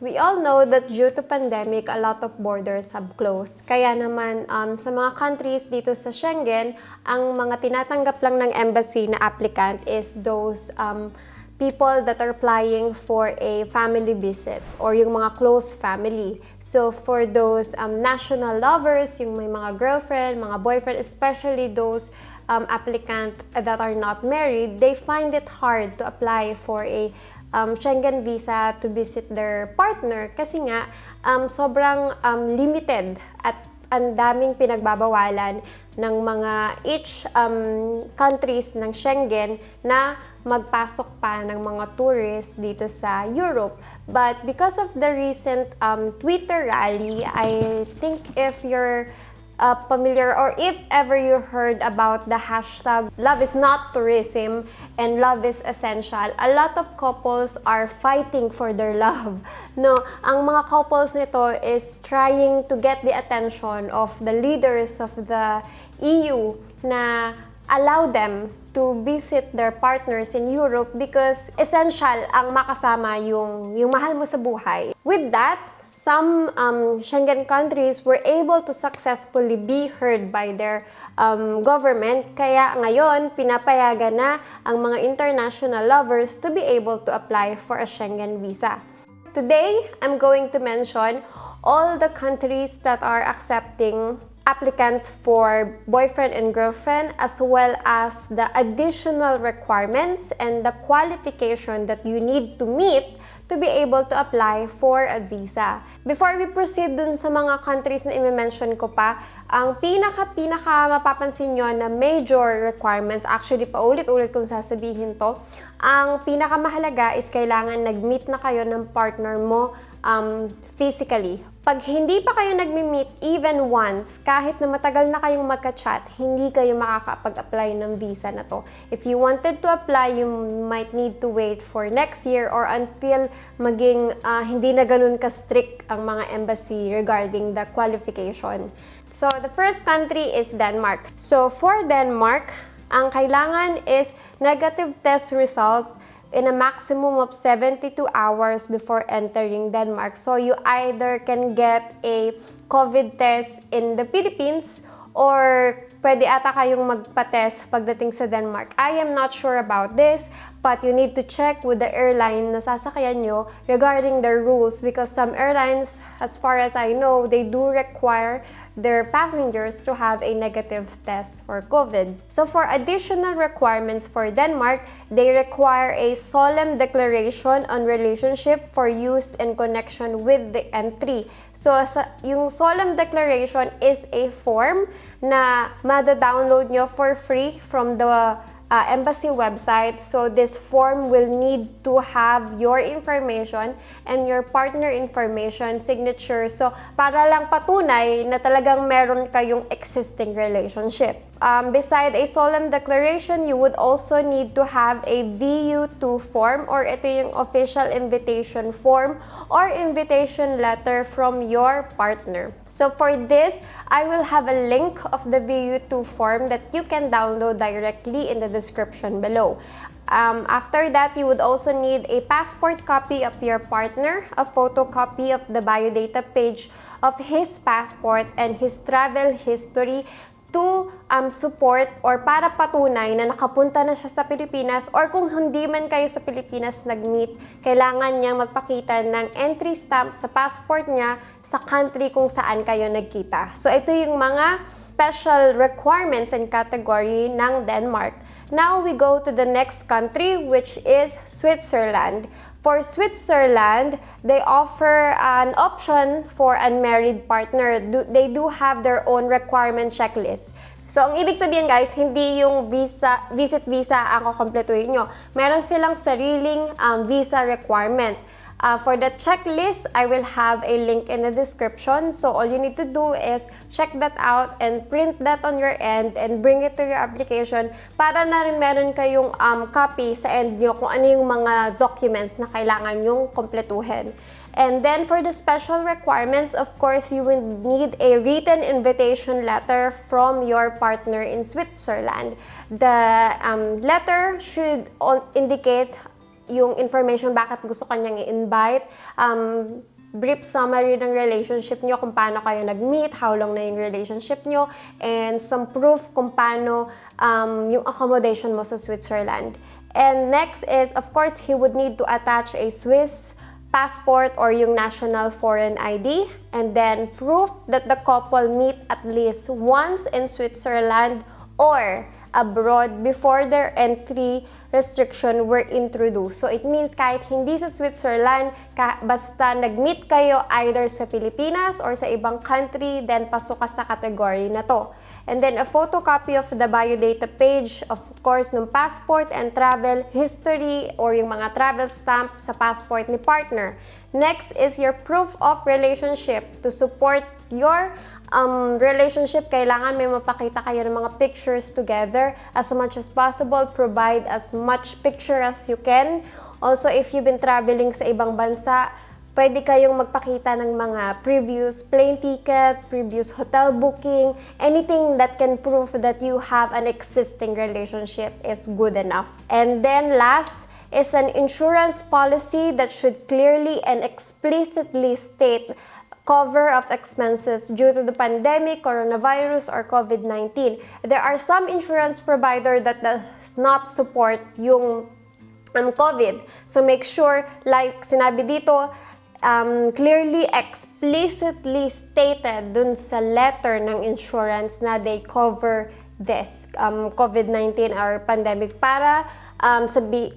We all know that due to pandemic, a lot of borders have closed. Kaya naman sa mga countries dito sa Schengen, ang mga tinatanggap lang ng embassy na applicant is those people that are applying for a family visit or yung mga close family. So for those national lovers, yung may mga girlfriend, mga boyfriend, especially those applicant that are not married, they find it hard to apply for a Schengen visa to visit their partner kasi nga sobrang limited at ang daming pinagbabawalan ng mga each countries ng Schengen na magpasok pa ng mga tourists dito sa Europe. But because of the recent Twitter rally, I think if you're familiar or if ever you heard about the hashtag love is not tourism and love is essential, a lot of couples are fighting for their love. No, ang mga couples nito is trying to get the attention of the leaders of the EU na allow them to visit their partners in Europe because essential ang makasama yung mahal mo sa buhay. With that, some Schengen countries were able to successfully be heard by their government. Kaya ngayon, pinapayagan na ang mga international lovers to be able to apply for a Schengen visa. Today, I'm going to mention all the countries that are accepting applicants for boyfriend and girlfriend, as well as the additional requirements and the qualification that you need to meet to be able to apply for a visa. Before we proceed dun sa mga countries na i-mention ko pa, ang pinaka mapapansin nyo na major requirements, actually paulit-ulit kong sasabihin to, ang pinakamahalaga is kailangan nag-meet na kayo ng partner mo physically. Pag hindi pa kayo nagmi-meet even once, kahit na matagal na kayong magka-chat, hindi kayo makakapag-apply ng visa na to. If you wanted to apply, you might need to wait for next year or until maging hindi na ganun ka-strict ang mga embassy regarding the qualification. So, the first country is Denmark. So, for Denmark, ang kailangan is negative test result in a maximum of 72 hours before entering Denmark. So you either can get a COVID test in the Philippines or pwede ata kayong magpa-test pagdating sa Denmark. I am not sure about this, but you need to check with the airline na sasakyan nyo regarding their rules because some airlines, as far as I know, they do require their passengers to have a negative test for COVID. So for additional requirements for Denmark, they require a solemn declaration on relationship for use in connection with the entry. So yung solemn declaration is a form na mada-download nyo for free from the embassy website. So this form will need to have your information and your partner information, signature. So para lang patunay na talagang meron kayong existing relationship. Beside a solemn declaration, you would also need to have a VU2 form or ito yung official invitation form or invitation letter from your partner. So for this, I will have a link of the VU2 form that you can download directly in the description below. After that, you would also need a passport copy of your partner, a photocopy of the biodata page of his passport and his travel history to support or para patunay na nakapunta na siya sa Pilipinas or kung hindi man kayo sa Pilipinas nag-meet, kailangan niyang magpakita ng entry stamp sa passport niya sa country kung saan kayo nagkita. So ito yung mga special requirements and category ng Denmark. Now we go to the next country, which is Switzerland. For Switzerland, they offer an option for unmarried partner. They do have their own requirement checklist. So, ang ibig sabihin guys, hindi yung visit visa ang kukumpletuhin nyo. Meron silang sariling visa requirement. For the checklist, I will have a link in the description. So all you need to do is check that out and print that on your end and bring it to your application para na rin meron kayong copy sa end nyo kung ano yung mga documents na kailangan yung kompletuhin. And then for the special requirements, of course, you will need a written invitation letter from your partner in Switzerland. The letter should indicate yung information bakit gusto kanyang i-invite, brief summary ng relationship nyo, kung paano kayo nag-meet, how long na yung relationship nyo, and some proof kung paano yung accommodation mo sa Switzerland. And next is, of course, he would need to attach a Swiss passport or yung national foreign ID, and then proof that the couple meet at least once in Switzerland or abroad before their entry restriction were introduced. So it means kahit hindi sa Switzerland, basta nag-meet kayo either sa Pilipinas or sa ibang country, then pasok ka sa category na to. And then a photocopy of the biodata page, of course, ng passport and travel history or yung mga travel stamp sa passport ni partner. Next is your proof of relationship. To support your relationship, kailangan may mapakita kayo ng mga pictures together. As much as possible, provide as much picture as you can. Also, if you've been traveling sa ibang bansa, pwede kayong magpakita ng mga previous plane ticket, previous hotel booking, anything that can prove that you have an existing relationship is good enough. And then last is an insurance policy that should clearly and explicitly state cover of expenses due to the pandemic, coronavirus, or COVID-19. There are some insurance provider that does not support yung COVID. So make sure, like sinabi dito, clearly, explicitly stated dun sa letter ng insurance na they cover this COVID-19 or pandemic para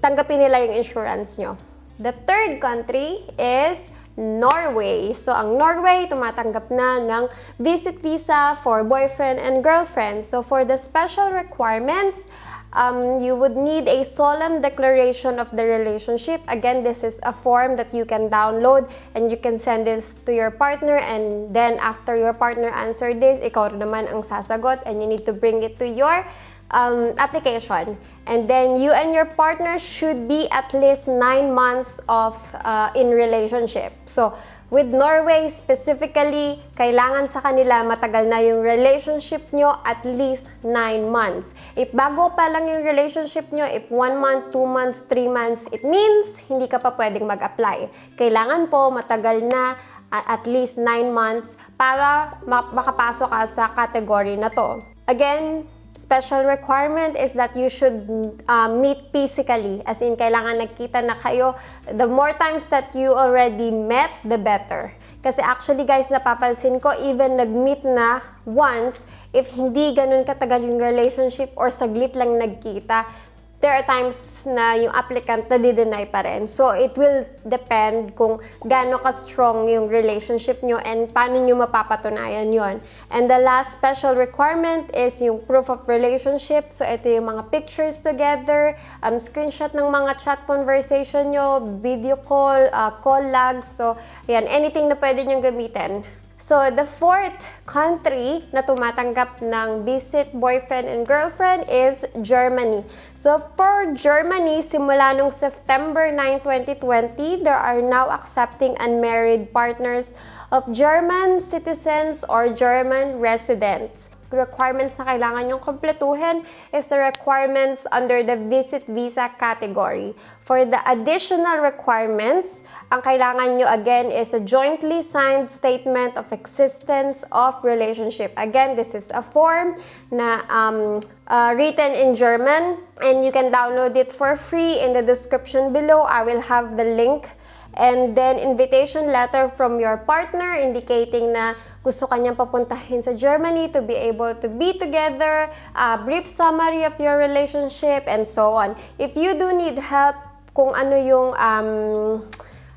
tanggapin nila yung insurance nyo. The third country is Norway. So, ang Norway, tumatanggap na ng visit visa for boyfriend and girlfriend. So, for the special requirements, you would need a solemn declaration of the relationship. Again, this is a form that you can download and you can send this to your partner, and then after your partner answer this, ikaw naman ang sasagot and you need to bring it to your application. And then you and your partner should be at least 9 months of in relationship. So, with Norway specifically, kailangan sa kanila matagal na yung relationship nyo, at least 9 months. If bago pa lang yung relationship nyo, if 1 month, 2 months, 3 months, it means hindi ka pa pwedeng mag-apply. Kailangan po matagal na at least 9 months para makapasok ka sa category na to. Again, special requirement is that you should meet physically. As in, kailangan nagkita na kayo. The more times that you already met, the better. Kasi actually guys, napapansin ko, even nag-meet na once, if hindi ganun katagal yung relationship or saglit lang nagkita, there are times na yung applicant na-deny pa rin. So, it will depend kung gaano ka-strong yung relationship nyo and paano nyo mapapatunayan yon. And the last special requirement is yung proof of relationship. So, ito yung mga pictures together, screenshot ng mga chat conversation nyo, video call, call logs. So, yan, anything na pwede nyo gamitin. So, the fourth country na tumatanggap ng visit boyfriend and girlfriend is Germany. So, for Germany, simula nung September 9, 2020, they are now accepting unmarried partners of German citizens or German residents. Requirements na kailangan yung kumpletuhin is the requirements under the visit visa category. For the additional requirements, ang kailangan nyo again is a jointly signed statement of existence of relationship. Again, this is a form na written in German, and you can download it for free in the description below. I will have the link. And then, invitation letter from your partner indicating na gusto kanyang papuntahin sa Germany to be able to be together, a brief summary of your relationship, and so on. If you do need help kung ano yung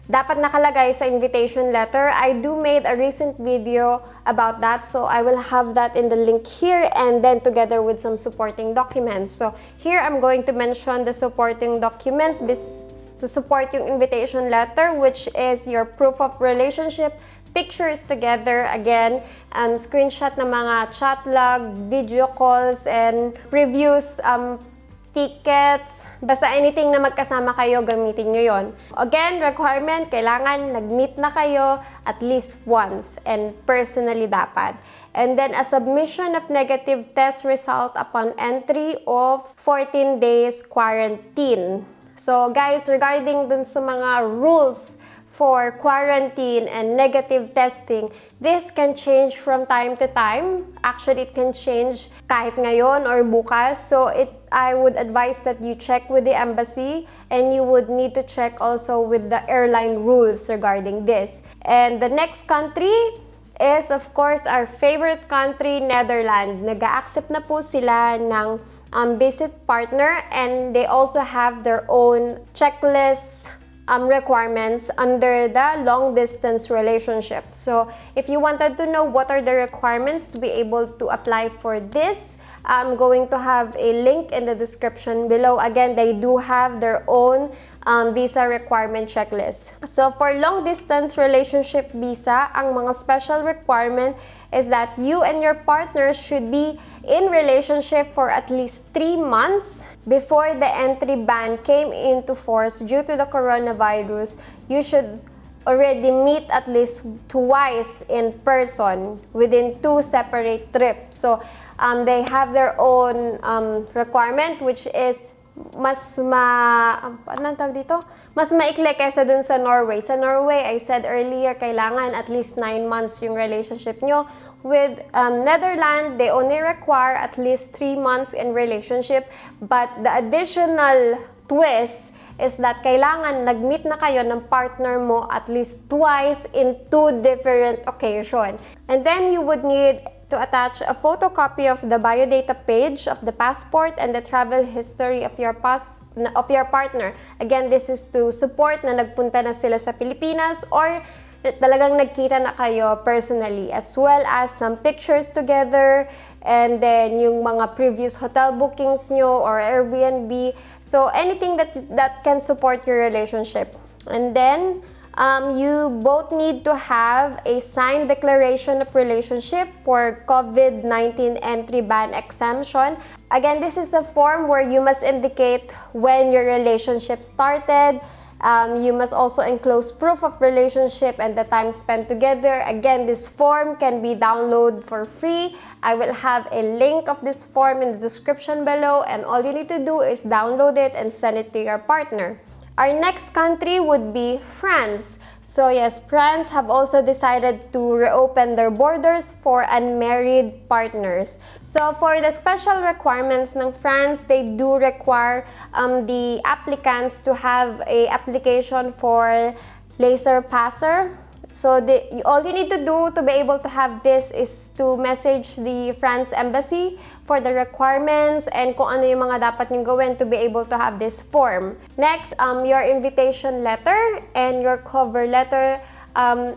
dapat nakalagay sa invitation letter, I do made a recent video about that. So, I will have that in the link here and then together with some supporting documents. So, here I'm going to mention the supporting documents to support yung invitation letter, which is your proof of relationship, pictures together, again, screenshot ng mga chat log, video calls, and previous tickets. Basta anything na magkasama kayo, gamitin nyo yon. Again, requirement, kailangan nag-meet na kayo at least once and personally dapat. And then a submission of negative test result upon entry of 14 days quarantine. So guys, regarding dun sa mga rules for quarantine and negative testing, this can change from time to time. Actually, it can change kahit ngayon or bukas. So I would advise that you check with the embassy, and you would need to check also with the airline rules regarding this. And the next country is of course our favorite country, Netherlands. Nag-a-accept na po sila ng visit partner, and they also have their own checklist requirements under the long distance relationship. So if you wanted to know what are the requirements to be able to apply for this, I'm going to have a link in the description below. Again, they do have their own visa requirement checklist. So for long distance relationship visa, ang mga special requirement is that you and your partner should be in relationship for at least 3 months before the entry ban came into force due to the coronavirus. You should already meet at least twice in person within 2 separate trips. So they have their own requirement, which is mas maikli kaysa dun sa Norway. Sa Norway, I said earlier, kailangan at least 9 months yung relationship nyo. With Netherlands, they only require at least 3 months in relationship, but the additional twist is that kailangan nag-meet na kayo ng partner mo at least twice in 2 different occasions. And then you would need to attach a photocopy of the biodata page of the passport and the travel history of your partner. Again, this is to support na nagpunta na sila sa Pilipinas or talagang nagkita na kayo personally, as well as some pictures together, and then yung mga previous hotel bookings nyo or Airbnb. So anything that can support your relationship. And then you both need to have a signed declaration of relationship for COVID-19 entry ban exemption. Again, this is a form where you must indicate when your relationship started. You must also enclose proof of relationship and the time spent together. Again, this form can be downloaded for free. I will have a link of this form in the description below, and all you need to do is download it and send it to your partner. Our next country would be France. So yes, France have also decided to reopen their borders for unmarried partners. So for the special requirements ng France, they do require the applicants to have a application for laser passer. So all you need to do to be able to have this is to message the France embassy for the requirements and kung ano yung mga dapat nyo gawin to be able to have this form. Next, your invitation letter and your cover letter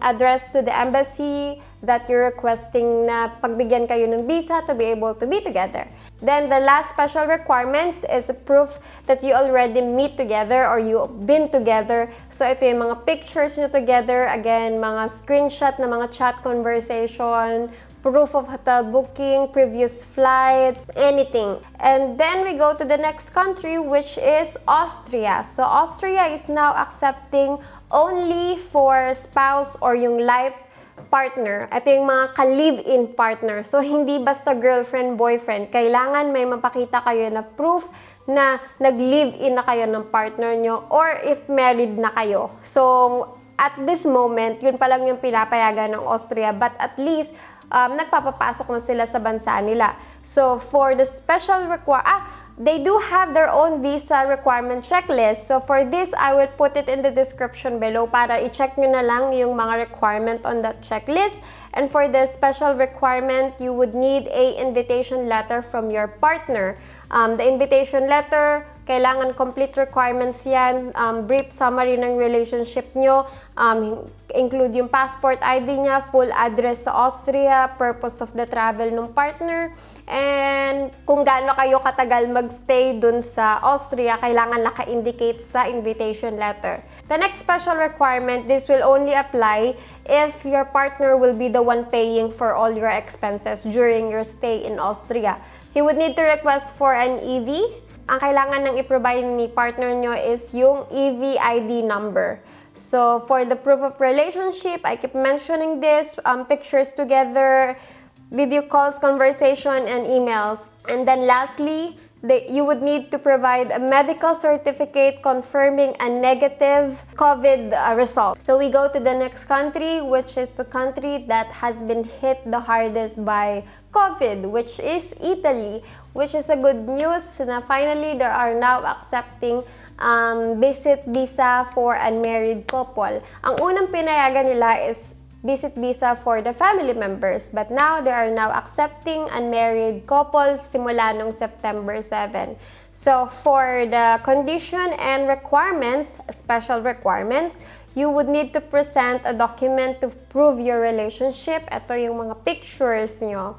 addressed to the embassy that you're requesting na pagbigyan kayo ng visa to be able to be together. Then the last special requirement is a proof that you already meet together or you've been together. So ito yung mga pictures nyo together, again, mga screenshot na mga chat conversation, proof of hotel booking, previous flights, anything. And then we go to the next country, which is Austria. So Austria is now accepting only for spouse or yung life partner. Ito yung mga ka-live-in partner. So, hindi basta girlfriend, boyfriend. Kailangan may mapakita kayo na proof na nag-live-in na kayo ng partner nyo or if married na kayo. So, at this moment, yun pa lang yung pinapayagan ng Austria. But at least, nagpapapasok na sila sa bansa nila. So, for the special they do have their own visa requirement checklist. So for this, I will put it in the description below para i-check nyo na lang yung mga requirement on that checklist. And for the special requirement, you would need a invitation letter from your partner. The invitation letter, kailangan complete requirements yan, brief summary ng relationship nyo, include yung passport ID niya, full address sa Austria, purpose of the travel ng partner, and kung gaano kayo katagal magstay dun sa Austria, kailangan naka-indicate sa invitation letter. The next special requirement, this will only apply if your partner will be the one paying for all your expenses during your stay in Austria. He would need to request for an EV. Ang kailangan ng i-provide ni partner nyo is yung EV ID number. So, for the proof of relationship, I keep mentioning this, pictures together, video calls, conversation, and emails. And then lastly, you would need to provide a medical certificate confirming a negative COVID result. So we go to the next country, which is the country that has been hit the hardest by COVID, which is Italy, which is a good news na finally they are now accepting visit visa for unmarried couple. Ang unang pinayagan nila is visit visa for the family members, but now they are now accepting unmarried couples simula nung September 7. So for the condition and requirements, special requirements, you would need to present a document to prove your relationship. Ito yung mga pictures nyo.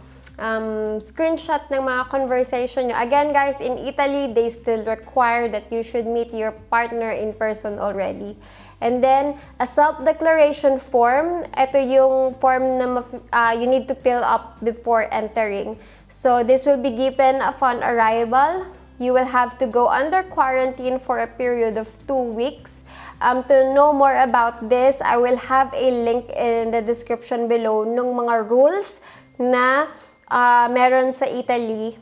Screenshot ng mga conversation nyo. Again guys, in Italy, they still require that you should meet your partner in person already. And then, a self-declaration form. Ito yung form na you need to fill up before entering. So, this will be given upon arrival. You will have to go under quarantine for a period of 2 weeks. To know more about this, I will have a link in the description below nung mga rules na meron sa Italy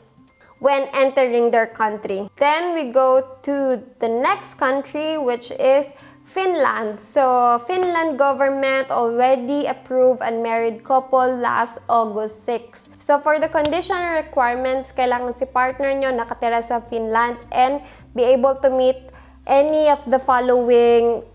when entering their country. Then, we go to the next country, which is Finland. So, Finland government already approved unmarried couple last August 6. So, for the condition and requirements, kailangan si partner nyo nakatira sa Finland and be able to meet any of the following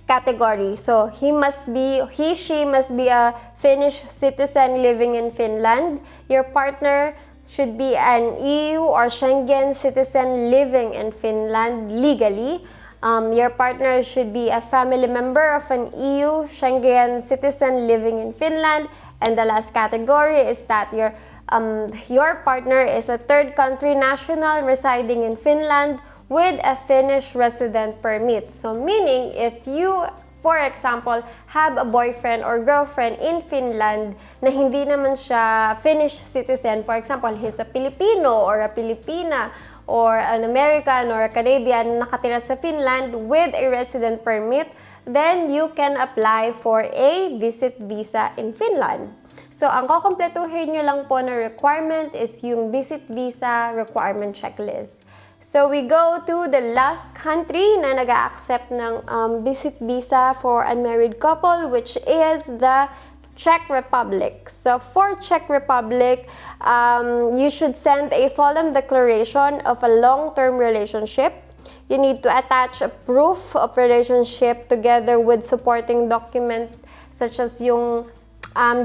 category. So, she must be a Finnish citizen living in Finland. Your partner should be an EU or Schengen citizen living in Finland legally. Your partner should be a family member of an EU Schengen citizen living in Finland. And the last category is that your partner is a third country national residing in Finland with a Finnish resident permit. So meaning if you, for example, have a boyfriend or girlfriend in Finland na hindi naman siya Finnish citizen, for example, he's a Filipino or a Filipina, or an American or a Canadian nakatira sa Finland with a resident permit, then you can apply for a visit visa in Finland. So, ang kukumpletuhin nyo lang po na requirement is yung visit visa requirement checklist. So, we go to the last country na nag-accept ng visit visa for unmarried couple, which is the Czech Republic. So for Czech Republic, you should send a solemn declaration of a long-term relationship. You need to attach a proof of relationship together with supporting document such as yung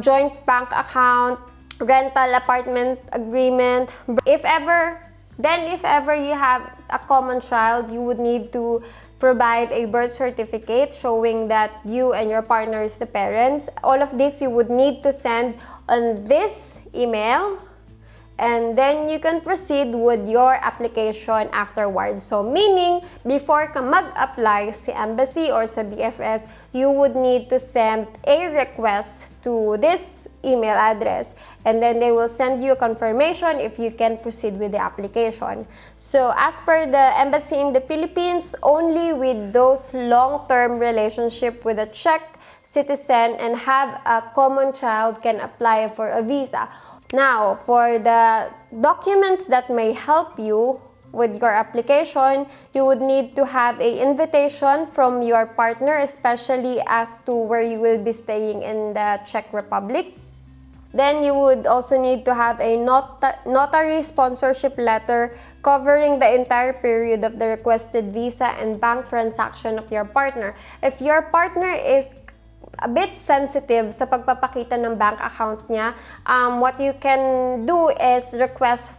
joint bank account, rental apartment agreement. If ever you have a common child, you would need to provide a birth certificate showing that you and your partner is the parents. All of this you would need to send on this email, and then you can proceed with your application afterwards. So meaning, before ka mag-apply sa embassy or sa BFS, you would need to send a request to this email address, and then they will send you a confirmation if you can proceed with the application. So as per the embassy in the Philippines, only with those long-term relationship with a Czech citizen and have a common child can apply for a visa. Now, for the documents that may help you with your application, you would need to have an invitation from your partner, especially as to where you will be staying in the Czech Republic. Then you would also need to have a notary sponsorship letter covering the entire period of the requested visa and bank transaction of your partner. If your partner is a bit sensitive sa pagpapakita ng bank account niya, what you can do is request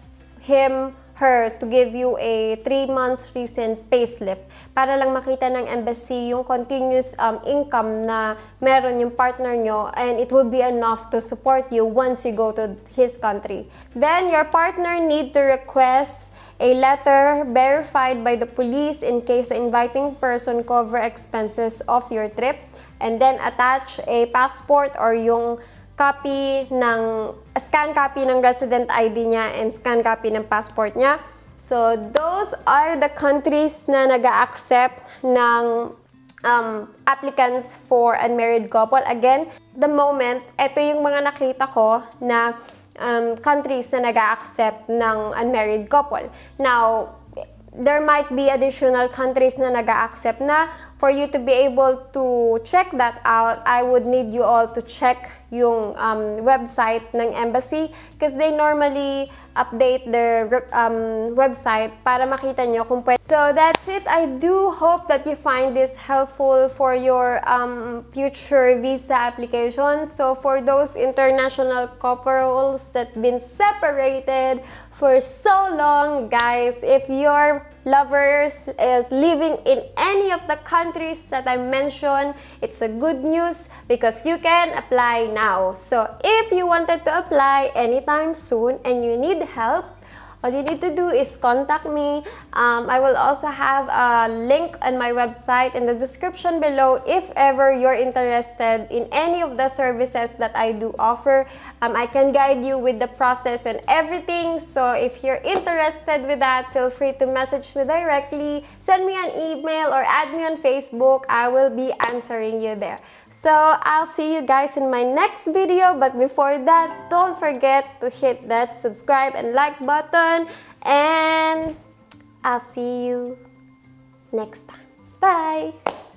her to give you a 3 months recent payslip para lang makita ng embassy yung continuous income na meron yung partner nyo, and it will be enough to support you once you go to his country. Then your partner need to request a letter verified by the police in case the inviting person cover expenses of your trip, and then attach a passport or yung scan copy ng resident ID niya and scan copy ng passport niya. So, those are the countries na nag-accept ng applicants for unmarried couple. Again, the moment, ito yung mga nakita ko na countries na nag-accept ng unmarried couple. Now, there might be additional countries na nag-accept na. For you to be able to check that out, I would need you all to check yung website ng embassy because they normally update their website para makita nyo kung pwede. So that's it. I do hope that you find this helpful for your future visa application. So for those international couples that been separated for so long, guys, if your lovers is living in any of the countries that I mentioned, it's a good news because you can apply now. So if you wanted to apply anytime soon and you need help, all you need to do is contact me. I will also have a link on my website in the description below if ever you're interested in any of the services that I do offer. I can guide you with the process and everything. So if you're interested with that, feel free to message me directly, send me an email, or add me on Facebook. I will be answering you there. So I'll see you guys in my next video. But before that, don't forget to hit that subscribe and like button. And I'll see you next time. Bye!